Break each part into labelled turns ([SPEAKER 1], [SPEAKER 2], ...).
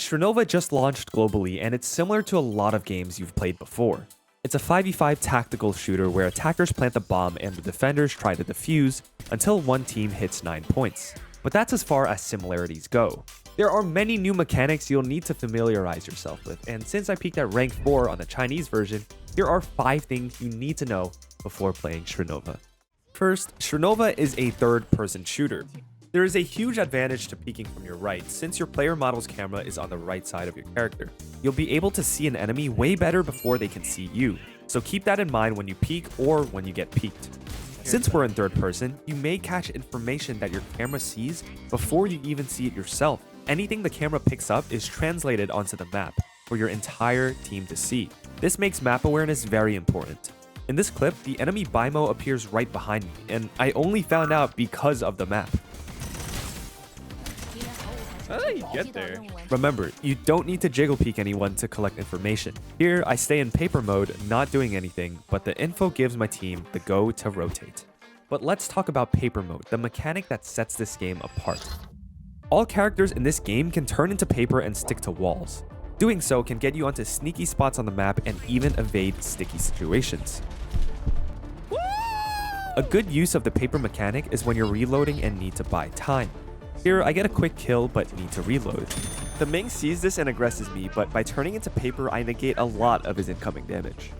[SPEAKER 1] Shrinova just launched globally, and it's similar to a lot of games you've played before. It's a 5v5 tactical shooter where attackers plant the bomb and the defenders try to defuse until one team hits 9 points. But that's as far as similarities go. There are many new mechanics you'll need to familiarize yourself with, and since I peaked at rank 4 on the Chinese version, here are 5 things you need to know before playing Shrinova. First, Shrinova is a third-person shooter. There is a huge advantage to peeking from your right, since your player model's camera is on the right side of your character. You'll be able to see an enemy way better before they can see you, so keep that in mind when you peek or when you get peeked. Since we're in third person, you may catch information that your camera sees before you even see it yourself. Anything the camera picks up is translated onto the map for your entire team to see. This makes map awareness very important. In this clip, the enemy Bimo appears right behind me, and I only found out because of the map.
[SPEAKER 2] How did you get there?
[SPEAKER 1] Remember, you don't need to jiggle peek anyone to collect information. Here, I stay in paper mode, not doing anything, but the info gives my team the go to rotate. But let's talk about paper mode, the mechanic that sets this game apart. All characters in this game can turn into paper and stick to walls. Doing so can get you onto sneaky spots on the map and even evade sticky situations. A good use of the paper mechanic is when you're reloading and need to buy time. Here, I get a quick kill but need to reload. The Ming sees this and aggresses me, but by turning into paper, I negate a lot of his incoming damage.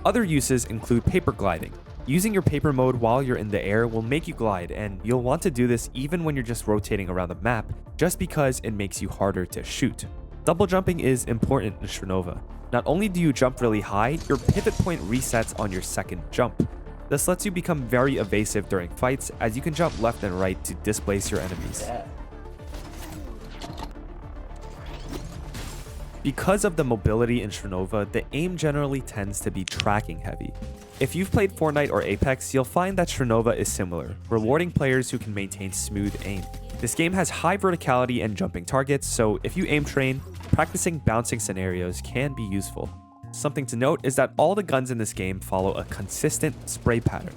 [SPEAKER 1] Other uses include paper gliding. Using your paper mode while you're in the air will make you glide, and you'll want to do this even when you're just rotating around the map, just because it makes you harder to shoot. Double jumping is important in Shrinova. Not only do you jump really high, your pivot point resets on your second jump. This lets you become very evasive during fights, as you can jump left and right to displace your enemies. Because of the mobility in Shrinova, the aim generally tends to be tracking heavy. If you've played Fortnite or Apex, you'll find that Shrinova is similar, rewarding players who can maintain smooth aim. This game has high verticality and jumping targets, so if you aim train, practicing bouncing scenarios can be useful. Something to note is that all the guns in this game follow a consistent spray pattern.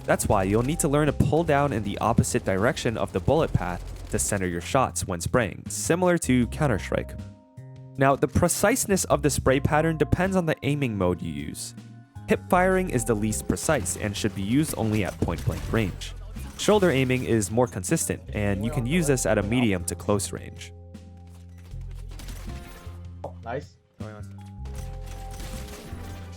[SPEAKER 1] That's why you'll need to learn to pull down in the opposite direction of the bullet path to center your shots when spraying, similar to Counter-Strike. Now, the preciseness of the spray pattern depends on the aiming mode you use. Hip firing is the least precise and should be used only at point-blank range. Shoulder aiming is more consistent, and you can use this at a medium to close range.
[SPEAKER 3] Nice.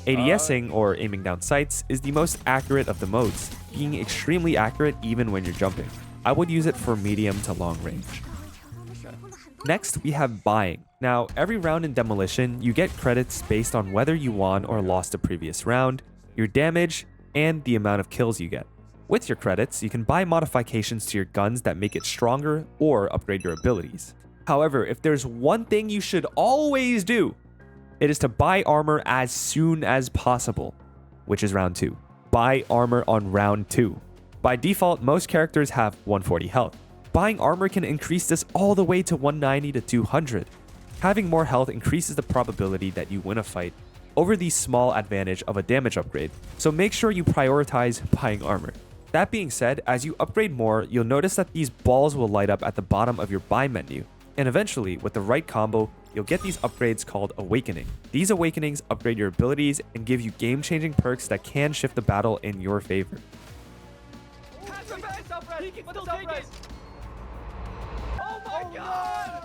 [SPEAKER 1] ADSing, or aiming down sights, is the most accurate of the modes, being extremely accurate even when you're jumping. I would use it for medium to long range. Next, we have buying. Now, every round in Demolition, you get credits based on whether you won or lost the previous round, your damage, and the amount of kills you get. With your credits, you can buy modifications to your guns that make it stronger or upgrade your abilities. However, if there's one thing you should always do, it is to buy armor as soon as possible, which is round 2. Buy armor on round 2. By default, most characters have 140 health. Buying armor can increase this all the way to 190 to 200. Having more health increases the probability that you win a fight over the small advantage of a damage upgrade, so make sure you prioritize buying armor. That being said, as you upgrade more, you'll notice that these balls will light up at the bottom of your buy menu, and eventually, with the right combo, you'll get these upgrades called Awakening. These Awakenings upgrade your abilities and give you game-changing perks that can shift the battle in your favor.
[SPEAKER 2] Oh my god!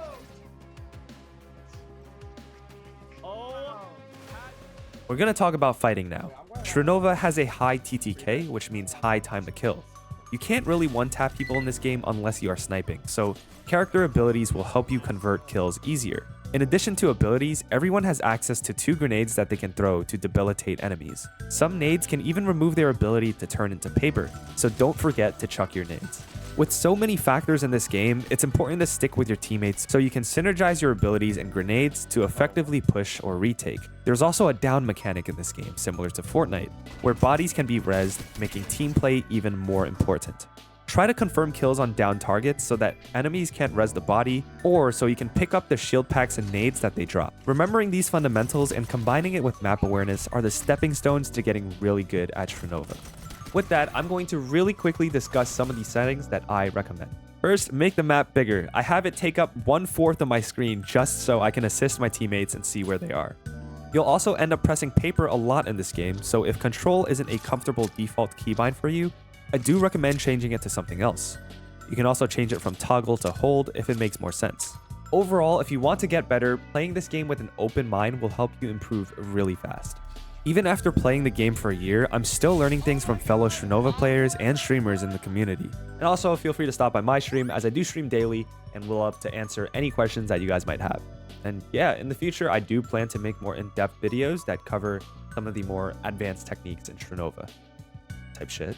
[SPEAKER 1] We're going to talk about fighting now. Shrinova has a high TTK, which means high time to kill. You can't really one-tap people in this game unless you are sniping, so character abilities will help you convert kills easier. In addition to abilities, everyone has access to 2 grenades that they can throw to debilitate enemies. Some nades can even remove their ability to turn into paper, so don't forget to chuck your nades. With so many factors in this game, it's important to stick with your teammates so you can synergize your abilities and grenades to effectively push or retake. There's also a down mechanic in this game, similar to Fortnite, where bodies can be rezzed, making team play even more important. Try to confirm kills on down targets so that enemies can't res the body, or so you can pick up the shield packs and nades that they drop. Remembering these fundamentals and combining it with map awareness are the stepping stones to getting really good at Shrinova. With that, I'm going to really quickly discuss some of the settings that I recommend. First, make the map bigger. I have it take up 1/4 of my screen just so I can assist my teammates and see where they are. You'll also end up pressing paper a lot in this game, so if control isn't a comfortable default keybind for you, I do recommend changing it to something else. You can also change it from toggle to hold if it makes more sense. Overall, if you want to get better, playing this game with an open mind will help you improve really fast. Even after playing the game for a year, I'm still learning things from fellow Shrinova players and streamers in the community. And also, feel free to stop by my stream as I do stream daily and will love to answer any questions that you guys might have. And yeah, in the future, I do plan to make more in-depth videos that cover some of the more advanced techniques in Shrinova type shit.